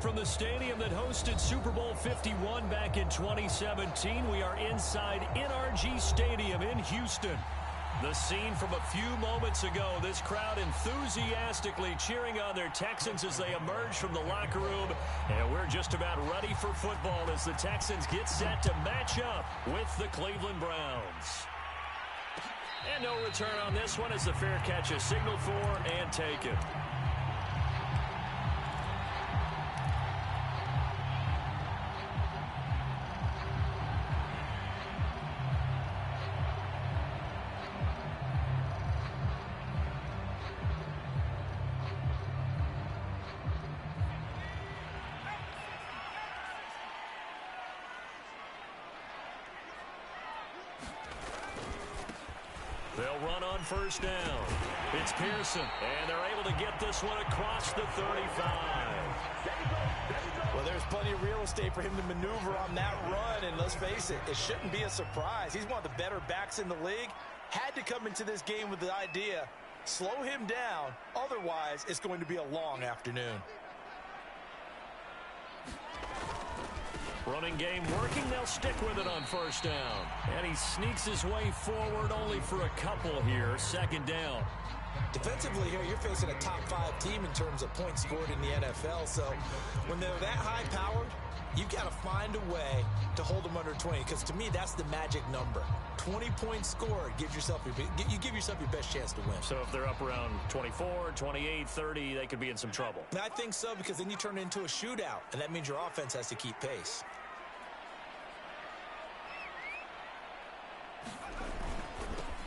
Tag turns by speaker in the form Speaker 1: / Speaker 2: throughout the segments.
Speaker 1: From the stadium that hosted Super Bowl 51 back in 2017, we are inside NRG Stadium in Houston. The scene from a few moments ago, this crowd enthusiastically cheering on their Texans as they emerge from the locker room. And we're just about ready for football as the Texans get set to match up with the Cleveland Browns. And no return on this one as the fair catch is signaled for and taken. They'll run on first down. It's Pearson, and they're able to get this one across the 35.
Speaker 2: Well, there's plenty of real estate for him to maneuver on that run, and let's face it, it shouldn't be a surprise. He's one of the better backs in the league. Had to come into this game with the idea, slow him down, otherwise it's going to be a long afternoon.
Speaker 1: Running game working. They'll stick with it on first down. And he sneaks his way forward only for a couple here. Second down.
Speaker 2: Defensively here, you're facing a top 5 team in terms of points scored in the NFL. So when they're that high-powered, you've got to find a way to hold them under 20. Because to me, that's the magic number. 20 points scored, you give yourself your best chance to win.
Speaker 1: So if they're up around 24, 28, 30, they could be in some trouble.
Speaker 2: And I think so, because then you turn it into a shootout, and that means your offense has to keep pace.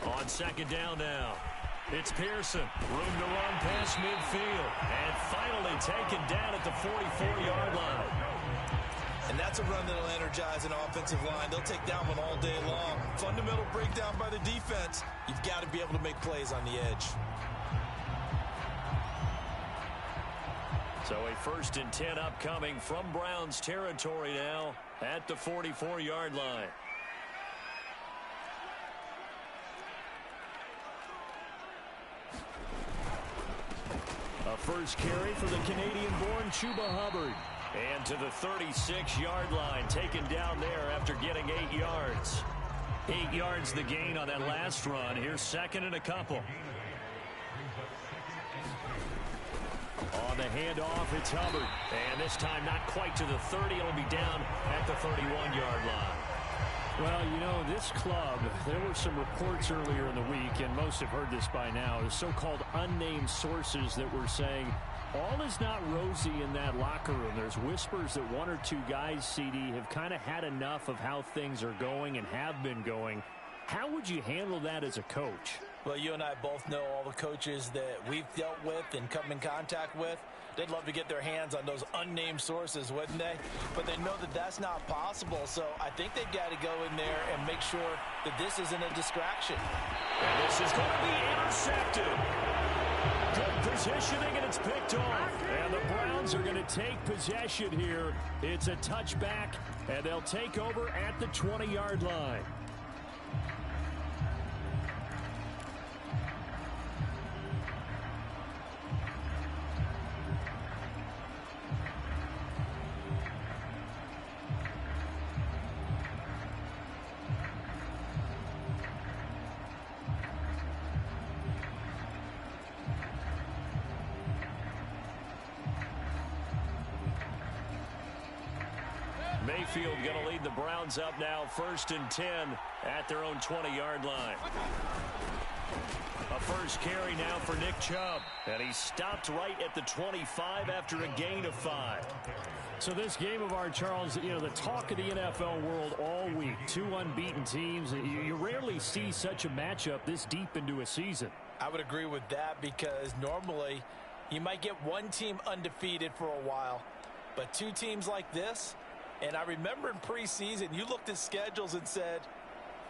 Speaker 1: On second down now, it's Pearson. Room to run past midfield. And finally taken down at the 44-yard line.
Speaker 2: And that's a run that'll energize an offensive line. They'll take that one all day long. Fundamental breakdown by the defense. You've got to be able to make plays on the edge.
Speaker 1: So a 1st and 10 upcoming from Browns territory now at the 44-yard line. A first carry for the Canadian-born Chuba Hubbard. And to the 36-yard line, taken down there after getting 8 yards. 8 yards the gain on that last run. Here's second and a couple. On the handoff, it's Hubbard. And this time not quite to the 30. It'll be down at the 31-yard line.
Speaker 3: Well, you know, this club, there were some reports earlier in the week, and most have heard this by now, the so-called unnamed sources that were saying all is not rosy in that locker room. There's whispers that 1 or 2 guys, CD, have kind of had enough of how things are going and have been going. How would you handle that as a coach?
Speaker 2: Well, you and I both know all the coaches that we've dealt with and come in contact with. They'd love to get their hands on those unnamed sources, wouldn't they? But they know that that's not possible, so I think they've got to go in there and make sure that this isn't a distraction.
Speaker 1: And this is going to be intercepted. Good positioning, and it's picked off. And the Browns are going to take possession here. It's a touchback, and they'll take over at the 20-yard line. Mayfield going to lead the Browns up now, 1st and 10 at their own 20-yard line. A first carry now for Nick Chubb, and he stopped right at the 25 after a gain of 5.
Speaker 3: So this game of ours, Charles, you know, the talk of the NFL world all week, 2 unbeaten teams. You rarely see such a matchup this deep into a season.
Speaker 2: I would agree with that, because normally you might get one team undefeated for a while, but 2 teams like this. And I remember in preseason, you looked at schedules and said,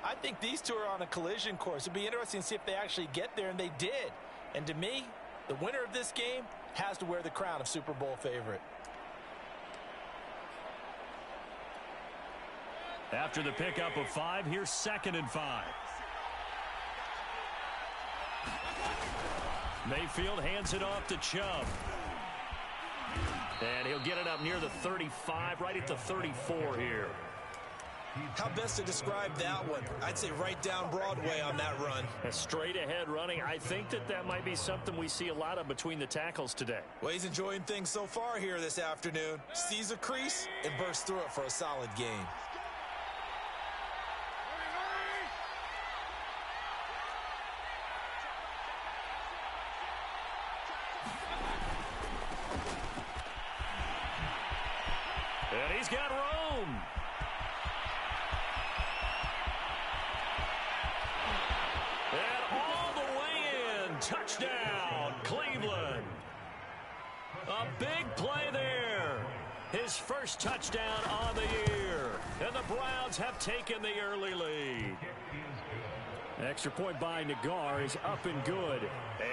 Speaker 2: I think these 2 are on a collision course. It'd be interesting to see if they actually get there, and they did. And to me, the winner of this game has to wear the crown of Super Bowl favorite.
Speaker 1: After the pickup of 5, here's 2nd and 5. Mayfield hands it off to Chubb. And he'll get it up near the 35, right at the 34 here.
Speaker 2: How best to describe that one? I'd say right down Broadway on that run.
Speaker 3: A straight ahead running. I think that might be something we see a lot of between the tackles today.
Speaker 2: Well, he's enjoying things so far here this afternoon. Sees a crease and bursts through it for a solid gain.
Speaker 3: And he's got room. And all the way in. Touchdown, Cleveland. A big play there. His first touchdown on the year. And the Browns have taken the early lead. Extra point by Nagar is up and good.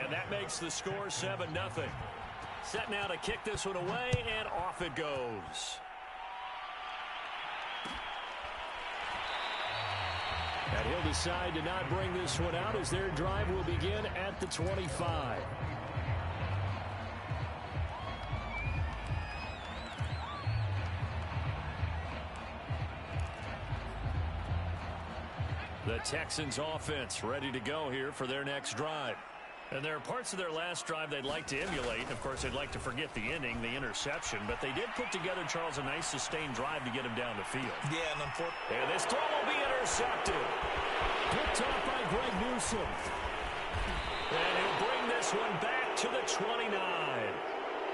Speaker 3: And that makes the score 7-0. Set now to kick this one away, and off it goes. And he'll decide to not bring this one out as their drive will begin at the 25. The Texans offense ready to go here for their next drive. And there are parts of their last drive they'd like to emulate. Of course, they'd like to forget the ending, the interception. But they did put together, Charles, a nice sustained drive to get him down the field.
Speaker 2: Yeah, and
Speaker 3: this throw will be intercepted. Picked off by Greg Newsome. And he'll bring this one back to the 29.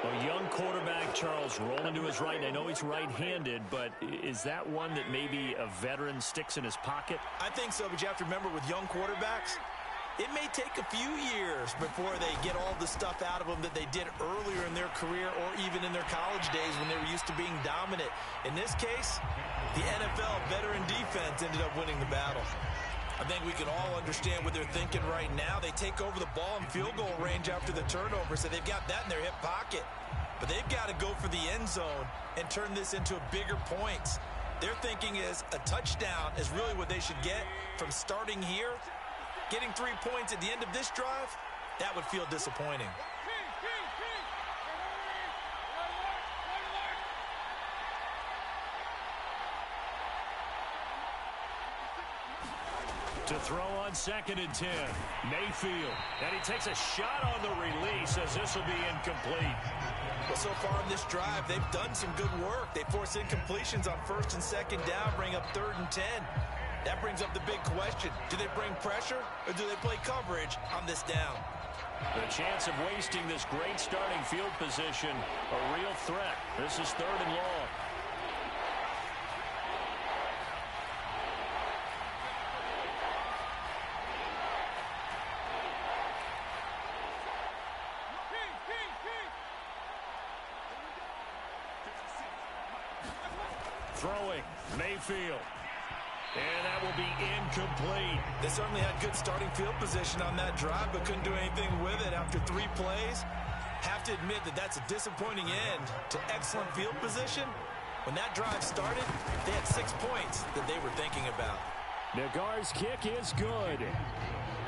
Speaker 3: A young quarterback, Charles, rolling to his right. And I know he's right-handed, but is that one that maybe a veteran sticks in his pocket?
Speaker 2: I think so, but you have to remember with young quarterbacks, it may take a few years before they get all the stuff out of them that they did earlier in their career or even in their college days when they were used to being dominant. In this case, the NFL veteran defense ended up winning the battle. I think we can all understand what they're thinking right now. They take over the ball in field goal range after the turnover, so they've got that in their hip pocket. But they've got to go for the end zone and turn this into bigger points. Their thinking is a touchdown is really what they should get from starting here. Getting 3 points at the end of this drive, that would feel disappointing.
Speaker 3: To throw on 2nd and 10. Mayfield. And he takes a shot on the release as this will be incomplete.
Speaker 2: Well, so far in this drive, they've done some good work. They force incompletions on 1st and 2nd down, bring up 3rd and 10. That brings up the big question. Do they bring pressure or do they play coverage on this down?
Speaker 3: The chance of wasting this great starting field position, a real threat. This is 3rd and long. Throwing, Mayfield. And that will be incomplete.
Speaker 2: They certainly had good starting field position on that drive, but couldn't do anything with it after 3 plays. Have to admit that that's a disappointing end to excellent field position. When that drive started, they had 6 points that they were thinking about.
Speaker 3: Nagar's kick is good.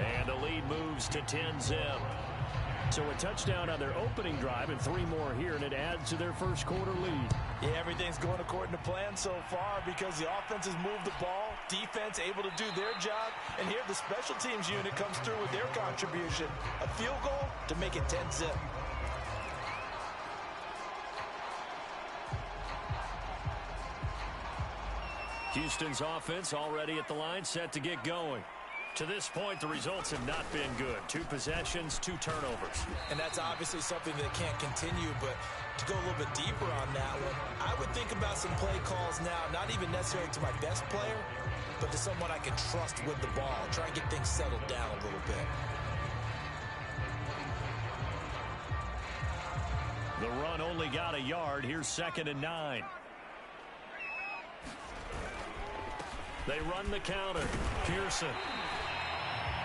Speaker 3: And the lead moves to 10-0. So a touchdown on their opening drive and 3 more here, and it adds to their first quarter lead.
Speaker 2: Yeah, everything's going according to plan so far because the offense has moved the ball, defense able to do their job, and here the special teams unit comes through with their contribution. A field goal to make it 10-0.
Speaker 3: Houston's offense already at the line, set to get going. To this point, the results have not been good. 2 possessions, 2 turnovers.
Speaker 2: And that's obviously something that can't continue, but to go a little bit deeper on that one, I would think about some play calls now, not even necessarily to my best player, but to someone I can trust with the ball. Try and get things settled down a little bit.
Speaker 3: The run only got a yard. Here's 2nd and 9. They run the counter. Pearson.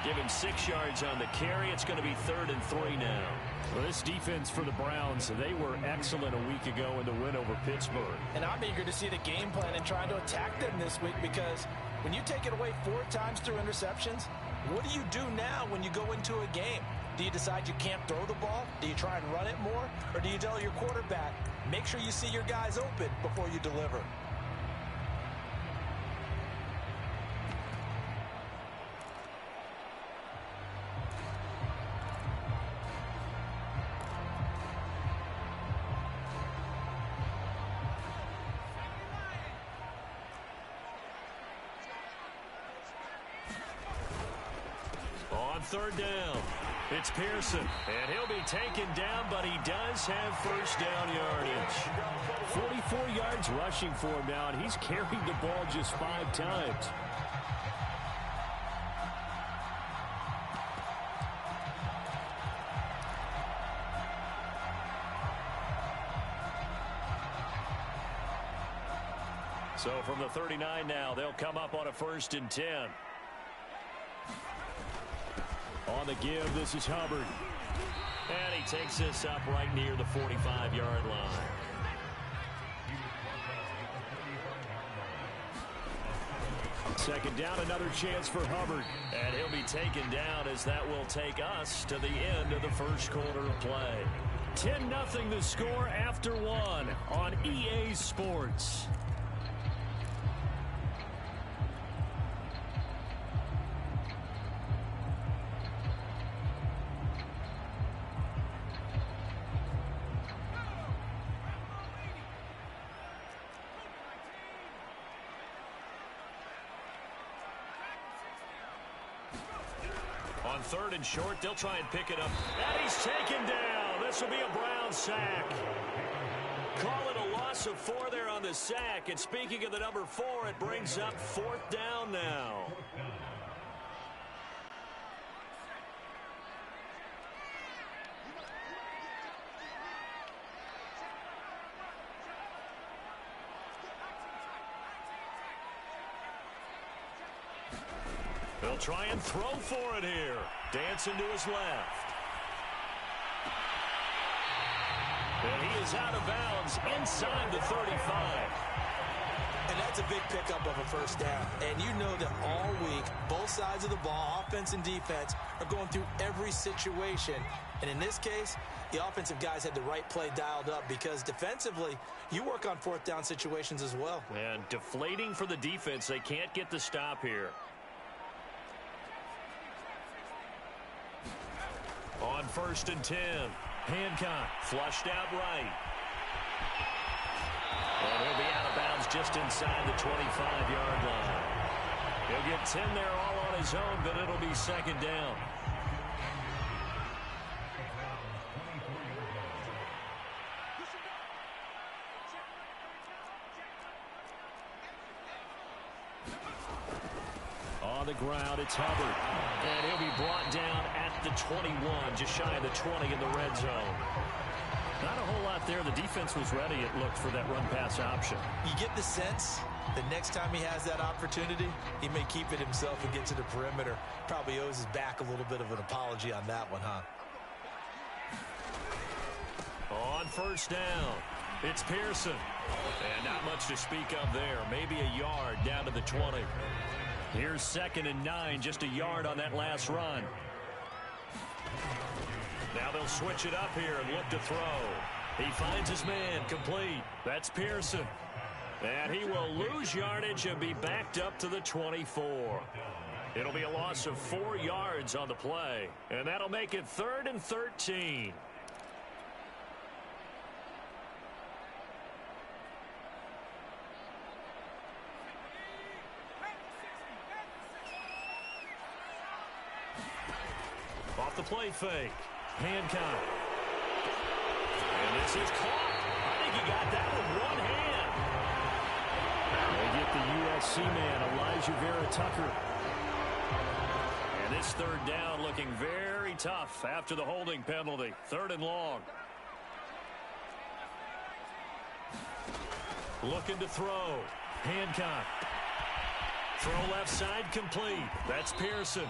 Speaker 3: Give him 6 yards on the carry. It's going to be 3rd and 3 now. Well, this defense for the Browns, they were excellent a week ago in the win over Pittsburgh.
Speaker 2: And I'm eager to see the game plan and trying to attack them this week because when you take it away 4 times through interceptions, what do you do now when you go into a game? Do you decide you can't throw the ball? Do you try and run it more? Or do you tell your quarterback, make sure you see your guys open before you deliver?
Speaker 1: On third down, it's Pearson, and he'll be taken down, but he does have first down yardage.
Speaker 3: 44 yards rushing for him now, and he's carried the ball just 5 times.
Speaker 1: So from the 39 now, they'll come up on a 1st and 10.
Speaker 3: On the give, this is Hubbard.
Speaker 1: And he takes this up right near the 45-yard line.
Speaker 3: Second down, another chance for Hubbard.
Speaker 1: And he'll be taken down as that will take us to the end of the first quarter of play.
Speaker 3: 10-0 the score after 1 on EA Sports.
Speaker 1: On 3rd and short, they'll try and pick it up. And he's taken down. This will be a Brown sack. Call it a loss of 4 there on the sack. And speaking of the number 4, it brings up 4th down now. They'll try and throw for it here. Dancing to his left. And he is out of bounds inside the 35.
Speaker 2: And that's a big pickup of a first down. And you know that all week, both sides of the ball, offense and defense, are going through every situation. And in this case, the offensive guys had the right play dialed up because defensively, you work on 4th down situations as well.
Speaker 1: And deflating for the defense. They can't get the stop here. On 1st and 10, Hancock flushed out right. And he'll be out of bounds just inside the 25-yard line. He'll get 10 there all on his own, but it'll be 2nd down.
Speaker 3: On the ground, it's Hubbard.
Speaker 1: And he'll be brought down at the 21, just shy of the 20 in the red zone.
Speaker 3: Not a whole lot there. The defense was ready, it looked, for that run-pass option.
Speaker 2: You get the sense the next time he has that opportunity, he may keep it himself and get to the perimeter. Probably owes his back a little bit of an apology on that one, huh?
Speaker 1: On 1st down, it's Pearson. And not much to speak of there. Maybe a yard down to the 20. Here's 2nd and 9, just a yard on that last run. Now they'll switch it up here and look to throw. He finds his man, complete. That's Pearson. And he will lose yardage and be backed up to the 24. It'll be a loss of 4 yards on the play. And that'll make it 3rd and 13. Off the play fake. Hancock. And this is caught. I think he got that with one hand.
Speaker 3: They get the USC man, Elijah Vera Tucker.
Speaker 1: And this 3rd down looking very tough after the holding penalty. 3rd and long. Looking to throw. Hancock. Throw left side complete. That's Pearson.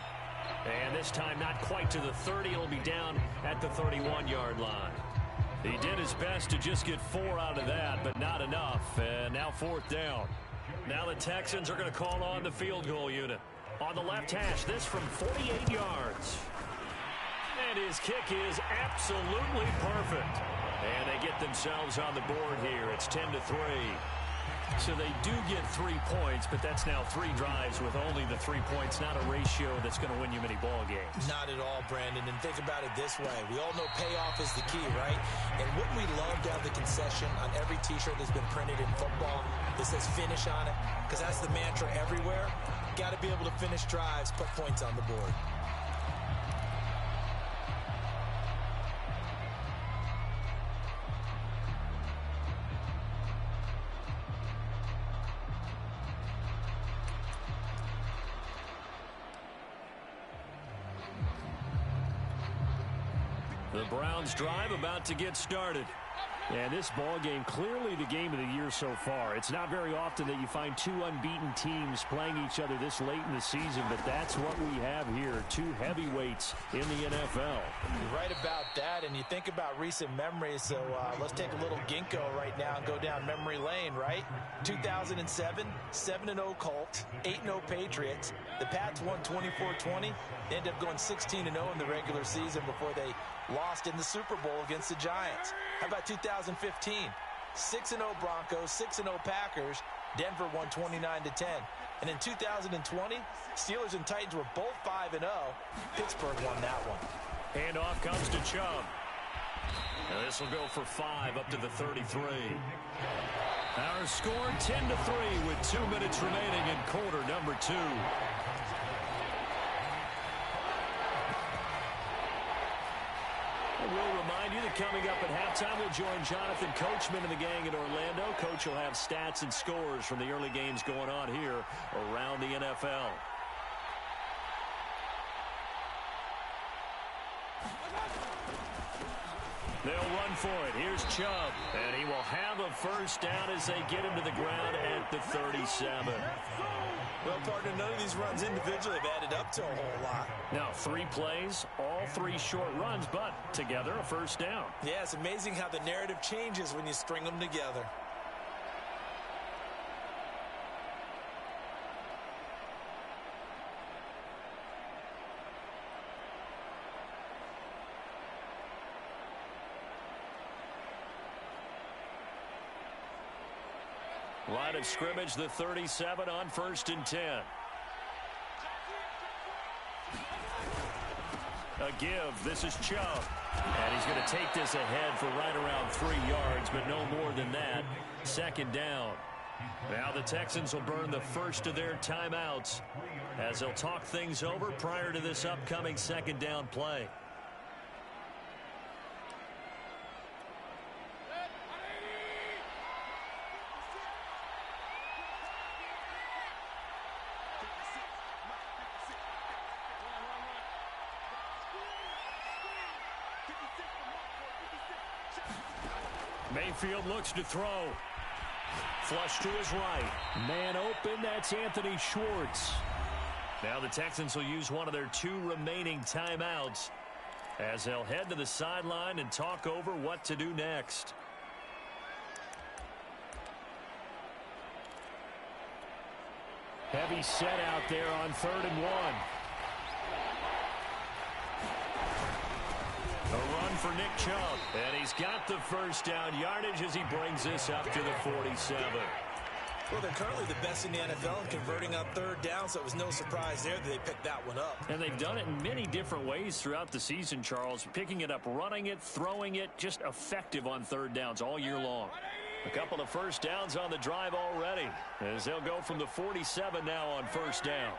Speaker 1: And this time not quite to the 30. It'll be down at the 31-yard line. He did his best to just get 4 out of that, but not enough. And now 4th down. Now the Texans are going to call on the field goal unit. On the left hash, this from 48 yards. And And his kick is absolutely perfect. And they get themselves on the board here. It's 10-3.
Speaker 3: So they do get 3 points, but that's now 3 drives with only the 3 points, not a ratio that's going to win you many ball games.
Speaker 2: Not at all, Brandon. And think about it this way. We all know payoff is the key, right? And wouldn't we love to have the concession on every T-shirt that's been printed in football that says finish on it? Because that's the mantra everywhere. Got to be able to finish drives, put points on the board.
Speaker 1: The Browns drive about to get started.
Speaker 3: And this ball game, clearly the game of the year so far. It's not very often that you find 2 unbeaten teams playing each other this late in the season, but that's what we have here. 2 heavyweights in the NFL.
Speaker 2: You're right about that, and you think about recent memories, so let's take a little ginkgo right now and go down memory lane, right? 2007, 7-0 Colts, 8-0 Patriots. The Pats won 24-20. They ended up going 16-0 in the regular season before they lost in the Super Bowl against the Giants. How about 2015? 6-0 Broncos, 6-0 Packers. Denver won 29-10. And in 2020, Steelers and Titans were both 5-0. Pittsburgh won that one.
Speaker 1: Handoff comes to Chubb. Now this will go for 5 up to the 33. Our score 10-3 with 2 minutes remaining in quarter number 2. We'll remind you that coming up at halftime, we'll join Jonathan Coachman and the gang in Orlando. Coach will have stats and scores from the early games going on here around the NFL. They'll run for it. Here's Chubb. And he will have a first down as they get him to the ground at the 37.
Speaker 2: Well, partner, none of these runs individually have added up to a whole lot.
Speaker 3: Now, 3 plays, all 3 short runs, but together a first down.
Speaker 2: Yeah, it's amazing how the narrative changes when you string them together.
Speaker 1: Line of scrimmage, the 37 on 1st and 10. A give. This is Chubb. And he's going to take this ahead for right around 3 yards, but no more than that. 2nd down. Now the Texans will burn the first of their timeouts as they'll talk things over prior to this upcoming 2nd down play. Mayfield looks to throw. Flush to his right.
Speaker 3: Man open, that's Anthony Schwartz.
Speaker 1: Now the Texans will use one of their 2 remaining timeouts as they'll head to the sideline and talk over what to do next.
Speaker 3: Heavy set out there on 3rd and 1.
Speaker 1: A run for Nick Chubb. And he's got the first down yardage as he brings this up to the 47.
Speaker 2: Well, they're currently the best in the NFL in converting on 3rd down, so it was no surprise there that they picked that one up.
Speaker 3: And they've done it in many different ways throughout the season, Charles. Picking it up, running it, throwing it, just effective on 3rd downs all year long.
Speaker 1: A couple of first downs on the drive already as they'll go from the 47 now on 1st down.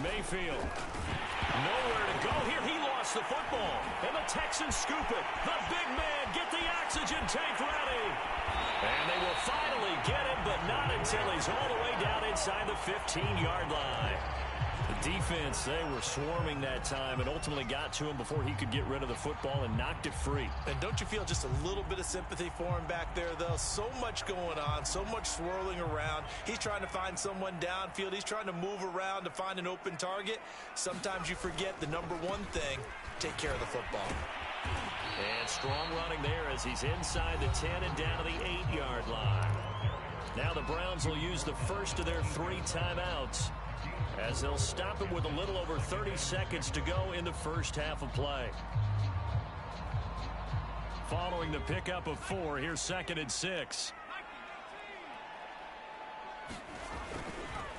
Speaker 1: Mayfield. Nowhere to go here. He lost the football. And the Texans scoop it. The big man, get the oxygen tank ready. And they will finally get him, but not until he's all the way down inside the 15-yard line. The defense, they were swarming that time and ultimately got to him before he could get rid of the football and knocked it free.
Speaker 2: And don't you feel just a little bit of sympathy for him back there, though? So much going on, so much swirling around. He's trying to find someone downfield. He's trying to move around to find an open target. Sometimes you forget the number one thing, take care of the football.
Speaker 1: And strong running there as he's inside the 10 and down to the 8-yard line. Now the Browns will use the first of their 3 timeouts as they'll stop it with a little over 30 seconds to go in the first half of play. Following the pickup of 4, here's 2nd and 6.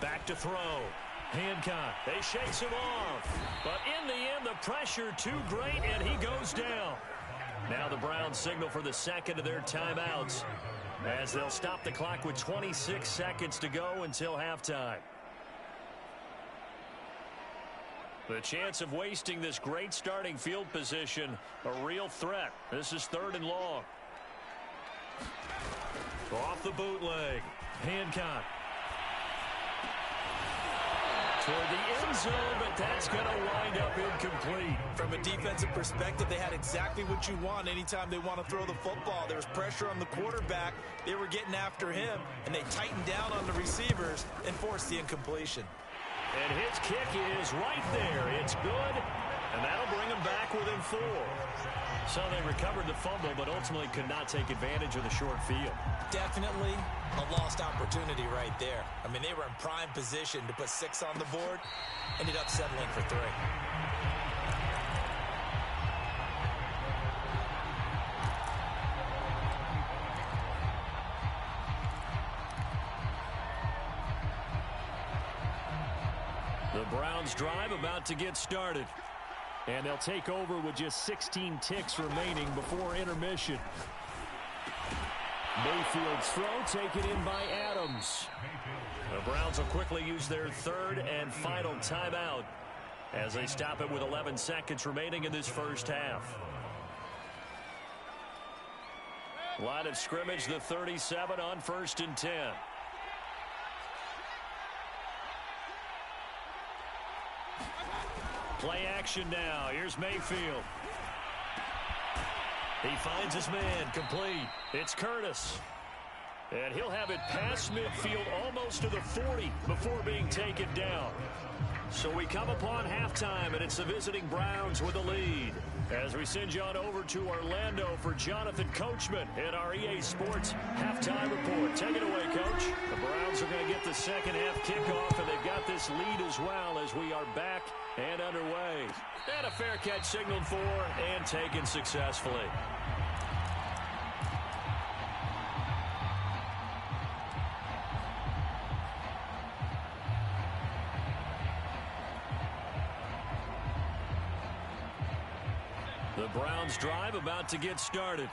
Speaker 1: Back to throw. Hancock, they shakes him off. But in the end, the pressure too great, and he goes down. Now the Browns signal for the second of their timeouts, as they'll stop the clock with 26 seconds to go until halftime. The chance of wasting this great starting field position, a real threat. This is 3rd and long. Off the bootleg. Hancock. Toward the end zone, but that's going to wind up incomplete.
Speaker 2: From a defensive perspective, they had exactly what you want anytime they want to throw the football. There was pressure on the quarterback. They were getting after him, and they tightened down on the receivers and forced the incompletion.
Speaker 1: And his kick is right there. It's good, and that'll bring him back within 4. So they recovered the fumble, but ultimately could not take advantage of the short field.
Speaker 2: Definitely a lost opportunity right there. I mean, they were in prime position to put 6 on the board. Ended up settling for 3.
Speaker 1: The Browns drive about to get started.
Speaker 3: And they'll take over with just 16 ticks remaining before intermission. Mayfield's throw taken in by Adams.
Speaker 1: The Browns will quickly use their 3rd and final timeout as they stop it with 11 seconds remaining in this first half. Line of scrimmage, the 37 on 1st and 10. Play action now. Here's Mayfield. He finds his man, complete. It's Curtis. And he'll have it past midfield almost to the 40 before being taken down. So we come upon halftime, and it's the visiting Browns with the lead. As we send you on over to Orlando for Jonathan Coachman in our EA Sports halftime report. Take it away, Coach. The Browns are going to get the second half kickoff, and they've got this lead as well as we are back and underway. And a fair catch signaled for and taken successfully. The Browns drive about to get started.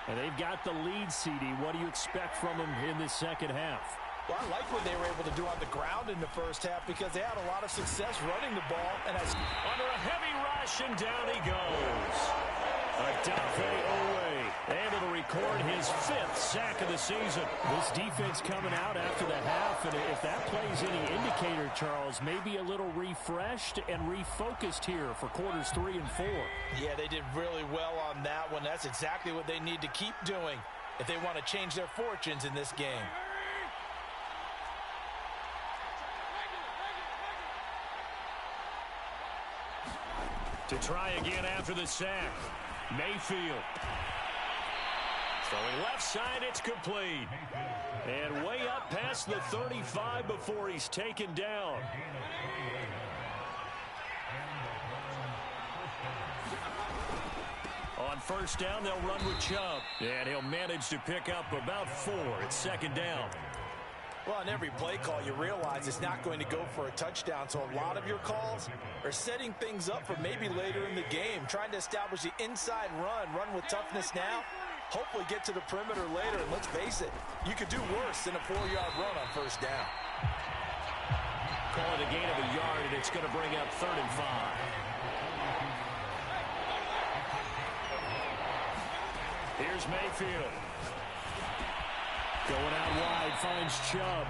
Speaker 3: And they've got the lead, CD. What do you expect from them in this second half?
Speaker 2: Well, I like what they were able to do on the ground in the first half because they had a lot of success running the ball. And
Speaker 1: under a heavy rush, and down he goes. Adafe Owe, able to record his 5th sack of the season.
Speaker 3: This defense coming out after the half, and if that plays any indicator, Charles, maybe a little refreshed and refocused here for quarters 3 and 4.
Speaker 2: Yeah, they did really well on that one. That's exactly what they need to keep doing if they want to change their fortunes in this game.
Speaker 1: To try again after the sack. Mayfield. Throwing left side, it's complete. And way up past the 35 before he's taken down. On first down, they'll run with Chubb. And he'll manage to pick up about 4. It's 2nd down.
Speaker 2: Well, on every play call, you realize it's not going to go for a touchdown. So a lot of your calls are setting things up for maybe later in the game, trying to establish the inside run with toughness now, hopefully get to the perimeter later. And let's face it, you could do worse than a 4-yard run on first down.
Speaker 1: Call it a gain of a yard, and it's going to bring up 3rd and 5. Here's Mayfield.
Speaker 3: Going out wide, finds Chubb.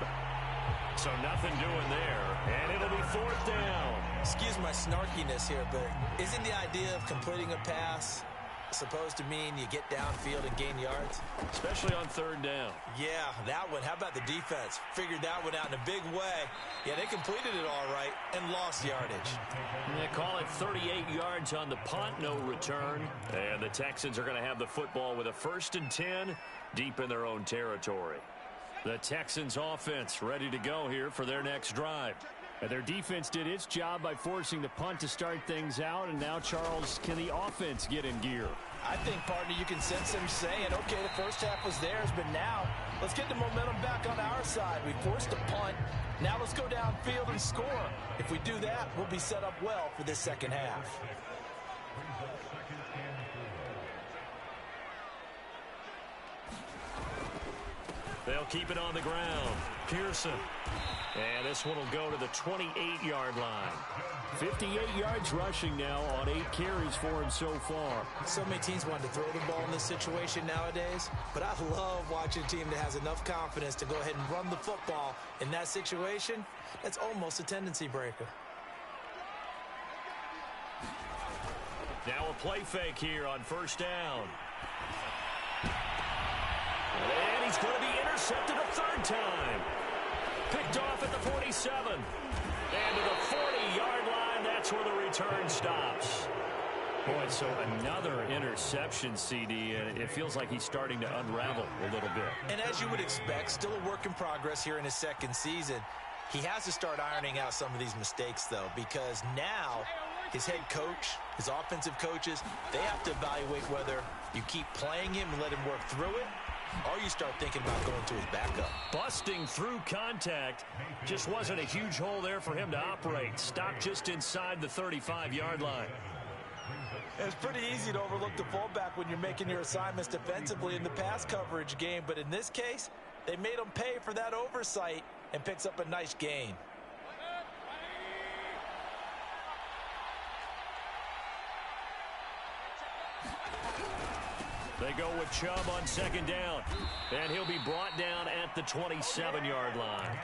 Speaker 1: So nothing doing there, and it'll be 4th down.
Speaker 2: Excuse my snarkiness here, but isn't the idea of completing a pass supposed to mean you get downfield and gain yards?
Speaker 1: Especially on 3rd down.
Speaker 2: Yeah, that one. How about the defense? Figured that one out in a big way. Yeah, they completed it all right and lost yardage.
Speaker 1: They call it 38 yards on the punt, no return. And the Texans are going to have the football with a 1st and 10 deep in their own territory. The Texans offense ready to go here for their next drive.
Speaker 3: And their defense did its job by forcing the punt to start things out. And now, Charles, can the offense get in gear?
Speaker 2: I think, partner, you can sense them saying, okay, the first half was theirs, but now let's get the momentum back on our side. We forced a punt. Now let's go downfield and score. If we do that, we'll be set up well for this second half.
Speaker 1: They'll keep it on the ground. Pearson. And this one will go to the 28-yard line.
Speaker 3: 58 yards rushing now on 8 carries for him so far.
Speaker 2: So many teams want to throw the ball in this situation nowadays, but I love watching a team that has enough confidence to go ahead and run the football in that situation. That's almost a tendency breaker.
Speaker 1: Now a play fake here on first down. And he's going to be intercepted a third time. Picked off at the 47. And to the 40-yard line, that's where the return stops.
Speaker 3: Boy, so another interception, CD, and it feels like he's starting to unravel a little bit.
Speaker 2: And as you would expect, still a work in progress here in his second season. He has to start ironing out some of these mistakes, though, because now his head coach, his offensive coaches, they have to evaluate whether you keep playing him and let him work through it, or you start thinking about going to his backup.
Speaker 1: Busting through contact. Just wasn't a huge hole there for him to operate. Stopped just inside the 35-yard line.
Speaker 2: It's pretty easy to overlook the fullback when you're making your assignments defensively in the pass coverage game, but in this case, they made him pay for that oversight and picks up a nice gain.
Speaker 1: They go with Chubb on second down. And he'll be brought down at the 27-yard line.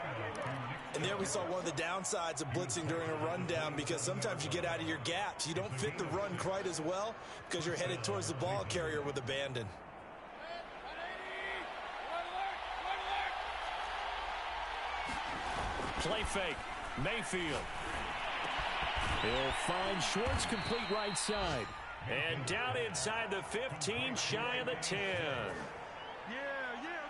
Speaker 2: And there we saw one of the downsides of blitzing during a rundown, because sometimes you get out of your gaps. You don't fit the run quite as well because you're headed towards the ball carrier with abandon.
Speaker 1: Play fake. Mayfield.
Speaker 3: He'll find Schwartz complete right side.
Speaker 1: And down inside the 15, shy of the 10.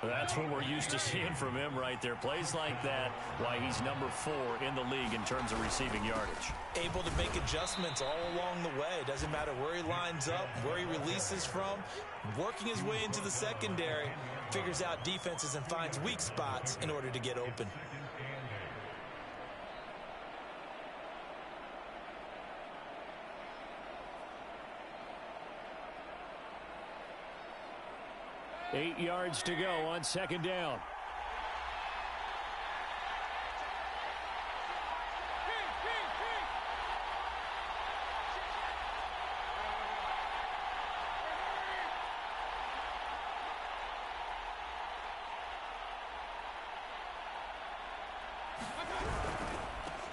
Speaker 1: That's what we're used to seeing from him right there. Plays like that, why he's number 4 in the league in terms of receiving yardage.
Speaker 2: Able to make adjustments all along the way. Doesn't matter where he lines up, where he releases from. Working his way into the secondary, figures out defenses and finds weak spots in order to get open.
Speaker 3: Eight yards to go on second down.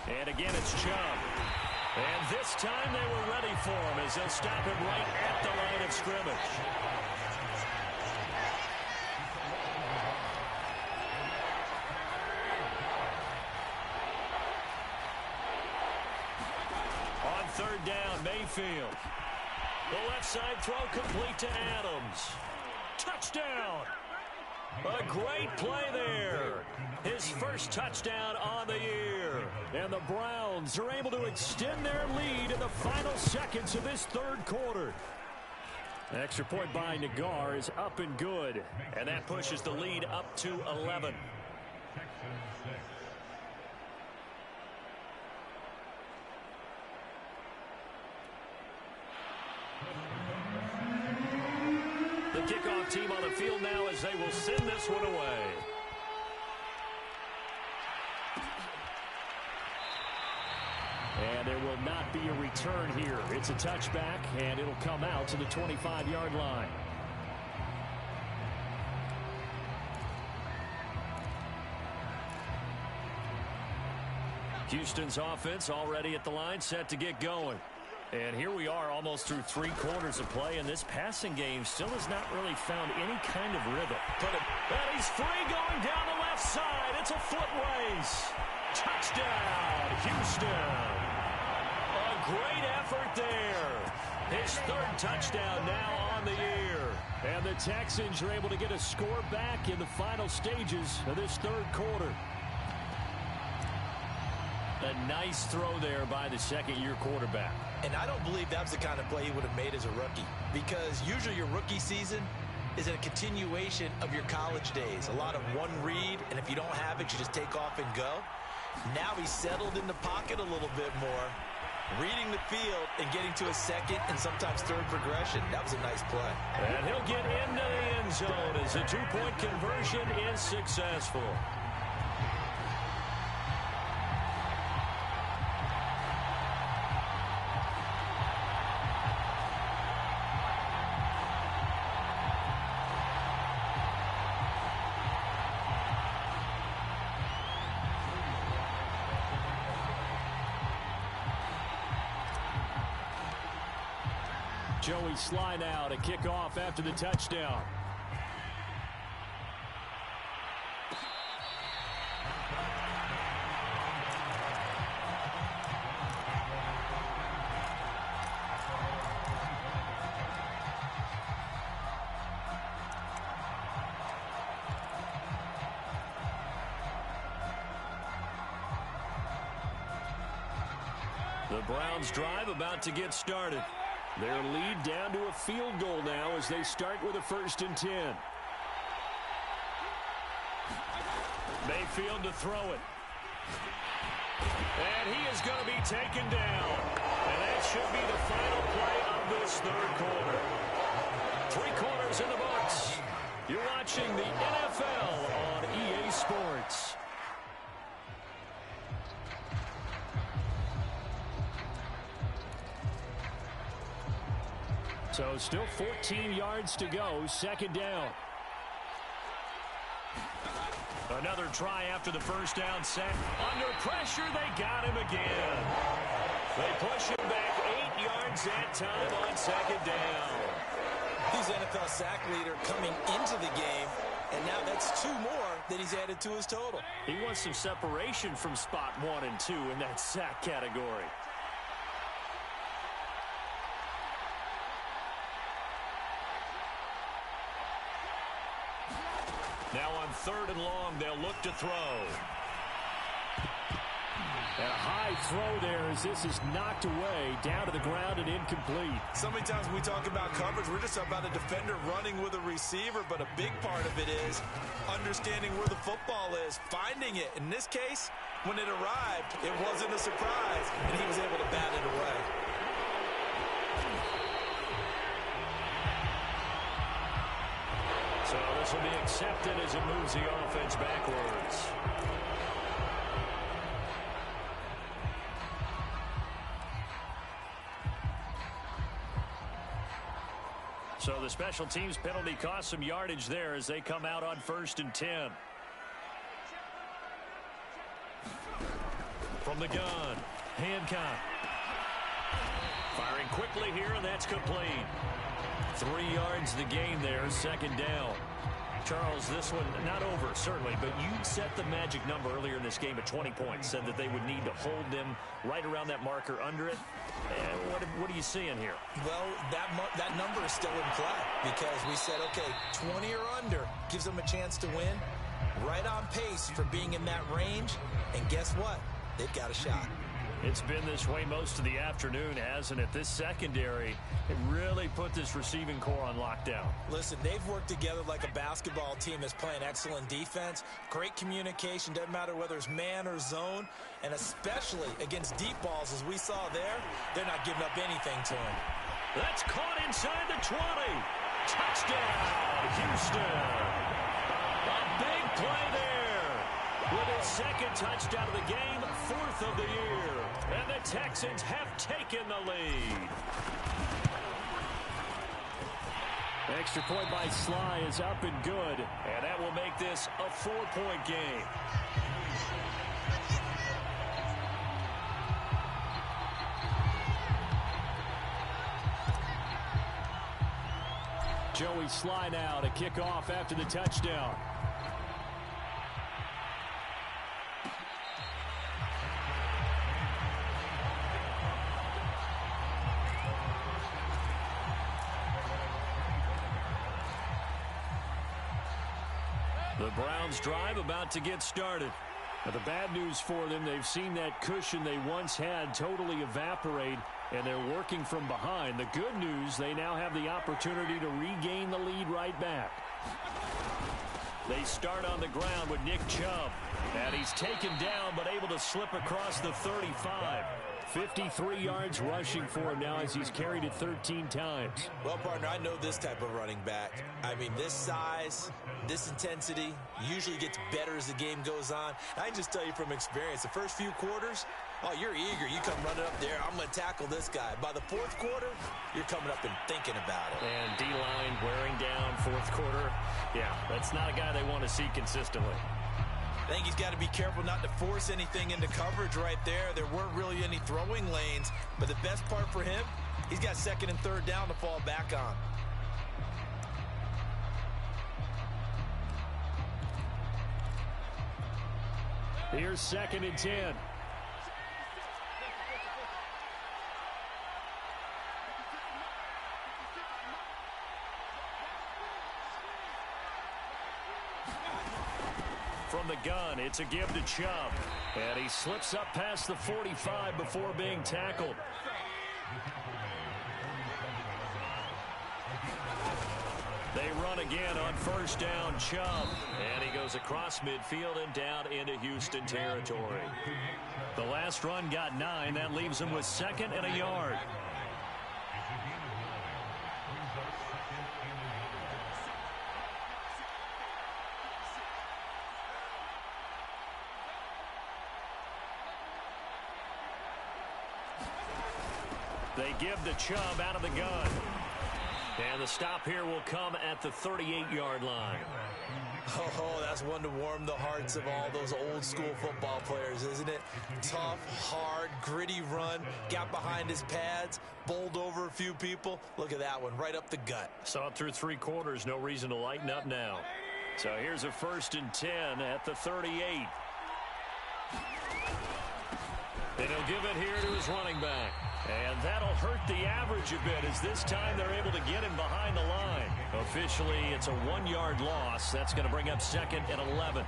Speaker 1: And again, it's Chubb. And this time they were ready for him as they'll stop him right at the line of scrimmage. Third down, Mayfield. The left side throw complete to Adams. Touchdown! A great play there. His first touchdown on the year.
Speaker 3: And the Browns are able to extend their lead in the final seconds of this third quarter. An extra point by Nagar is up and good.
Speaker 1: And that pushes the lead up to 11. The kickoff team on the field now as they will send this one away.
Speaker 3: And there will not be a return here. It's a touchback, and it'll come out to the 25-yard line.
Speaker 1: Houston's offense already at the line, set to get going. And here we are almost through 3 quarters of play, and this passing game still has not really found any kind of rhythm. And he's free going down the left side. It's a foot race. Touchdown, Houston. A great effort there. His 3rd touchdown now on the year.
Speaker 3: And the Texans are able to get a score back in the final stages of this 3rd quarter. A nice throw there by the second-year quarterback.
Speaker 2: And I don't believe that's the kind of play he would have made as a rookie, because usually your rookie season is a continuation of your college days. A lot of one read, and if you don't have it, you just take off and go. Now he's settled in the pocket a little bit more, reading the field and getting to a second and sometimes third progression. That was a nice play.
Speaker 1: And he'll get into the end zone as the two-point conversion is successful.
Speaker 3: Joey Sly now to kick off after the touchdown.
Speaker 1: The Browns drive about to get started. Their lead down to a field goal now as they start with a 1st and 10. Mayfield to throw it. And he is going to be taken down. And that should be the final play of this third quarter. 3 quarters in the books. You're watching the NFL on EA Sports.
Speaker 3: So still 14 yards to go, 2nd down.
Speaker 1: Another try after the first down set. Under pressure, they got him again. They push him back 8 yards that time on 2nd down.
Speaker 2: He's NFL sack leader coming into the game, and now that's 2 more that he's added to his total.
Speaker 1: He wants some separation from spot 1 and 2 in that sack category. Now on 3rd and long, they'll look to throw.
Speaker 3: And a high throw there as this is knocked away, down to the ground and incomplete.
Speaker 2: So many times when we talk about coverage, we're just about a defender running with a receiver, but a big part of it is understanding where the football is, finding it. In this case, when it arrived, it wasn't a surprise, and he was able to bat it away.
Speaker 1: So this will be accepted as it moves the offense backwards. So the special teams penalty cost some yardage there as they come out on 1st and 10. From the gun, Hancock. Firing quickly here, and that's complete. 3 yards the gain there, 2nd down. Charles, this one not over, certainly, but you set the magic number earlier in this game at 20 points, said that they would need to hold them right around that marker under it. What are you seeing here?
Speaker 2: Well, that number is still in play because we said, okay, 20 or under gives them a chance to win. Right on pace for being in that range, and guess what? They've got a shot.
Speaker 1: It's been this way most of the afternoon, hasn't it? This secondary, it really put this receiving core on lockdown.
Speaker 2: Listen, they've worked together like a basketball team that's playing excellent defense. Great communication, doesn't matter whether it's man or zone. And especially against deep balls, as we saw there, they're not giving up anything to him.
Speaker 1: That's caught inside the 20. Touchdown, Houston. A big play there. With his 2nd touchdown of the game, 4th of the year. And the Texans have taken the lead.
Speaker 3: Extra point by Sly is up and good.
Speaker 1: And that will make this a 4-point game.
Speaker 3: Joey Sly now to kick off after the touchdown.
Speaker 1: The Browns drive about to get started.
Speaker 3: Now, the bad news for them, they've seen that cushion they once had totally evaporate, and they're working from behind. The good news, they now have the opportunity to regain the lead right back. They start on the ground with Nick Chubb. And he's taken down but able to slip across the 35. 53 yards rushing for him now as he's carried it 13 times.
Speaker 2: Well, partner, I know this type of running back. I mean, this size, this intensity usually gets better as the game goes on. I can just tell you from experience, the first few quarters, oh, you're eager. You come running up there, I'm going to tackle this guy. By the fourth quarter, you're coming up and thinking about it.
Speaker 3: And D-line wearing down fourth quarter. Yeah, that's not a guy they want to see consistently.
Speaker 2: I think he's got to be careful not to force anything into coverage right there. There weren't really any throwing lanes, but the best part for him, he's got second and third down to fall back on.
Speaker 3: Here's 2nd and 10. From the gun, it's a give to Chubb. And he slips up past the 45 before being tackled. They run again on first down, Chubb. And he goes across midfield and down into Houston territory. The last run got 9. That leaves him with 2nd and a yard. They give the Chubb out of the gun. And the stop here will come at the 38-yard line.
Speaker 2: Oh, that's one to warm the hearts of all those old-school football players, isn't it? Tough, hard, gritty run. Got behind his pads, bowled over a few people. Look at that one, right up the gut.
Speaker 3: Saw it through 3 quarters. No reason to lighten up now. So here's a 1st and 10 at the 38. And he'll give it here to his running back. And that'll hurt the average a bit as this time they're able to get him behind the line. Officially, it's a 1-yard loss. That's going to bring up 2nd and 11.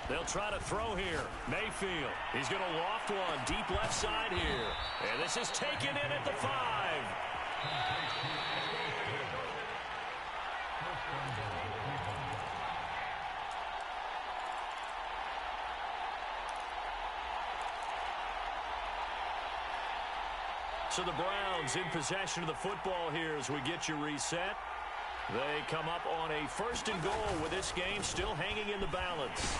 Speaker 3: They'll try to throw here. Mayfield. He's going to loft one deep left side here. And this is taken in at the 5. So the Browns in possession of the football here as we get you reset. They come up on a 1st and goal with this game still hanging in the balance.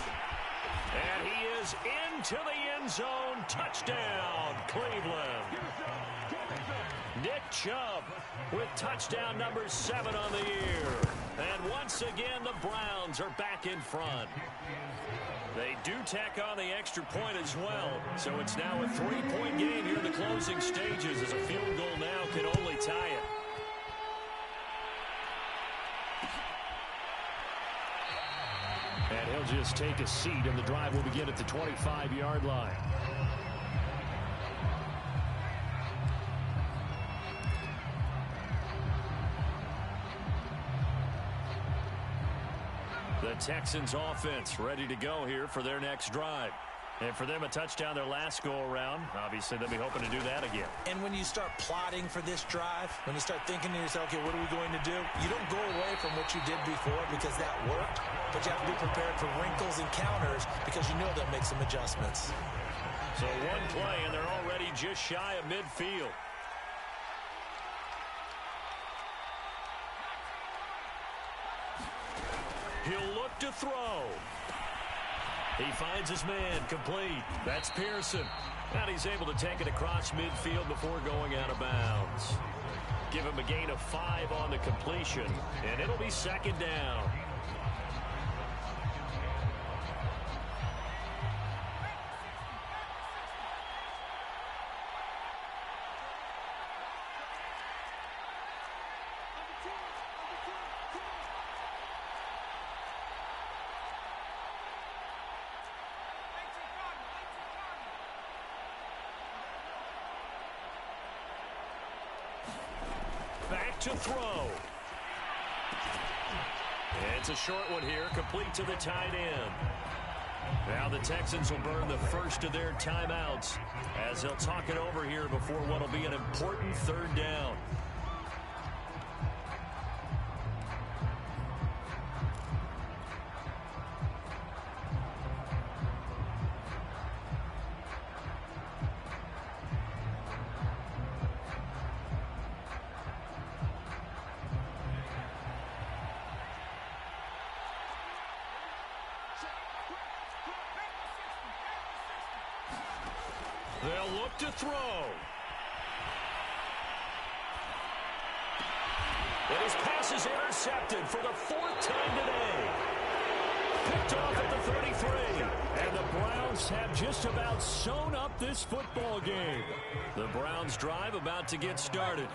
Speaker 3: And he is into the end zone. Touchdown, Cleveland. Nick Chubb with touchdown number 7 on the year. And once again, the Browns are back in front. They do tack on the extra point as well. So it's now a 3-point game here in the closing stages as a field goal now can only tie it. And he'll just take a seat, and the drive will begin at the 25-yard line. The Texans offense ready to go here for their next drive. And for them, a touchdown their last go-around. Obviously, they'll be hoping to do that again.
Speaker 2: And when you start plotting for this drive, when you start thinking to yourself, okay, what are we going to do? You don't go away from what you did before because that worked, but you have to be prepared for wrinkles and counters because you know they'll make some adjustments.
Speaker 3: So one play, and they're already just shy of midfield. He'll look to throw. He finds his man, complete. That's Pearson. And he's able to take it across midfield before going out of bounds. Give him a gain of 5 on the completion, and it'll be 2nd down.
Speaker 1: to throw. It's a short one here, complete to the tight end. Now the Texans will burn the first of their timeouts as they'll talk it over here before what will be an important third down. They'll look to throw. And his pass is intercepted for the fourth time today. Picked off at the 33. And the Browns have just about sewn up this football game. The Browns drive about to get started.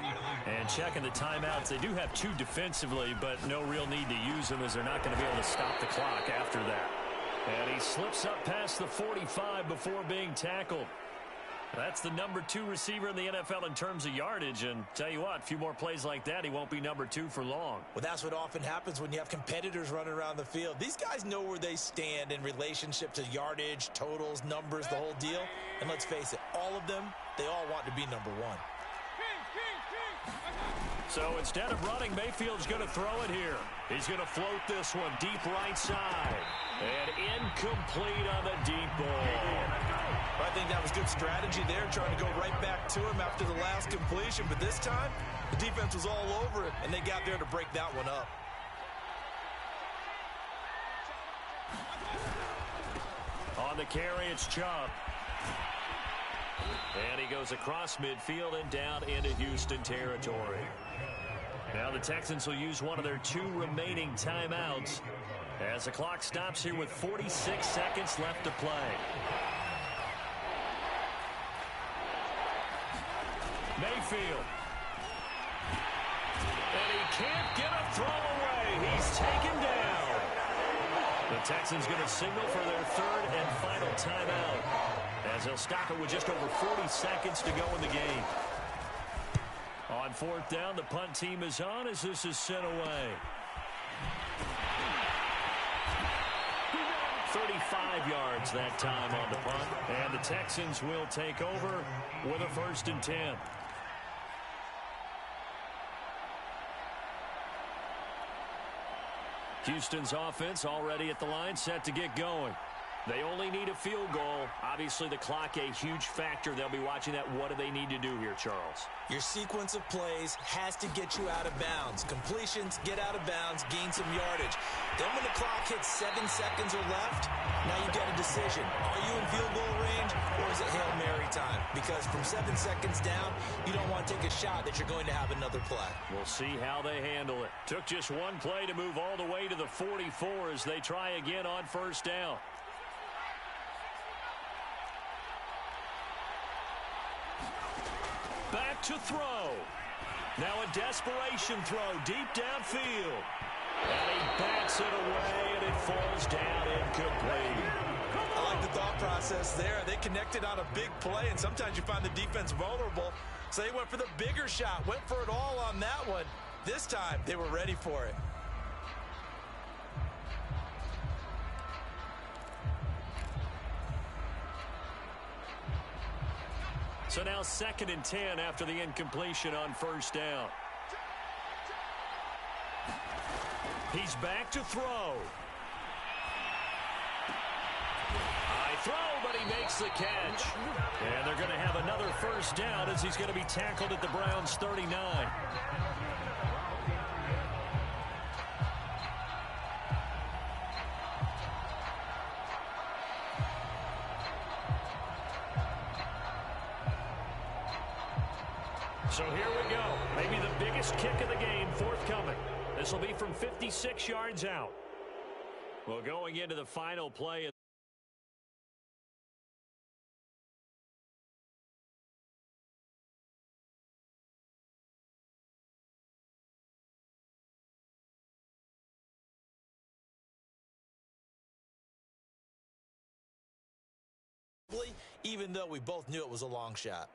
Speaker 1: And checking the timeouts, they do have two defensively, but no real need to use them as they're not going to be able to stop the clock after that. And he slips up past the 45 before being tackled. That's the number 2 receiver in the NFL in terms of yardage. And tell you what, a few more plays like that, he won't be number 2 for long.
Speaker 2: Well, that's what often happens when you have competitors running around the field. These guys know where they stand in relationship to yardage, totals, numbers, the whole deal. And let's face it, all of them, they all want to be number 1.
Speaker 1: So instead of running, Mayfield's going to throw it here. He's going to float this one deep right side. And incomplete on the deep ball.
Speaker 2: I think that was good strategy there, trying to go right back to him after the last completion. But this time, the defense was all over it, and they got there to break that one up.
Speaker 1: On the carry, it's Chubb. And he goes across midfield and down into Houston territory. Now the Texans will use one of their 2 remaining timeouts as the clock stops here with 46 seconds left to play. Mayfield. And he can't get a throw away. He's taken down. The Texans going to signal for their 3rd and final timeout as they'll stop it with just over 40 seconds to go in the game. On 4th down, the punt team is on as this is sent away. 35 yards that time on the punt. And the Texans will take over with a 1st and 10. Houston's offense already at the line, set to get going. They only need a field goal. Obviously, the clock a huge factor. They'll be watching that. What do they need to do here, Charles?
Speaker 2: Your sequence of plays has to get you out of bounds. Completions, get out of bounds, gain some yardage. Then when the clock hits 7 seconds or left, now you get a decision. Are you in field goal range, or is it Hail Mary time? Because from 7 seconds down, you don't want to take a shot that you're going to have another play.
Speaker 1: We'll see how they handle it. Took just one play to move all the way to the 44 as they try again on 1st down. Back to throw. Now a desperation throw deep downfield. And he bats it away, and it falls down incomplete.
Speaker 2: I like the thought process there. They connected on a big play, and sometimes you find the defense vulnerable. So they went for the bigger shot, went for it all on that one. This time, they were ready for it.
Speaker 1: So now 2nd and 10 after the incompletion on 1st down. He's back to throw. High throw, but he makes the catch. And they're going to have another 1st down as he's going to be tackled at the Browns' 39. So here we go. Maybe the biggest kick of the game forthcoming. This will be from 56 yards out. Well, going into the final play.
Speaker 2: Even though we both knew it was a long shot.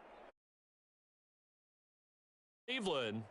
Speaker 1: Cleveland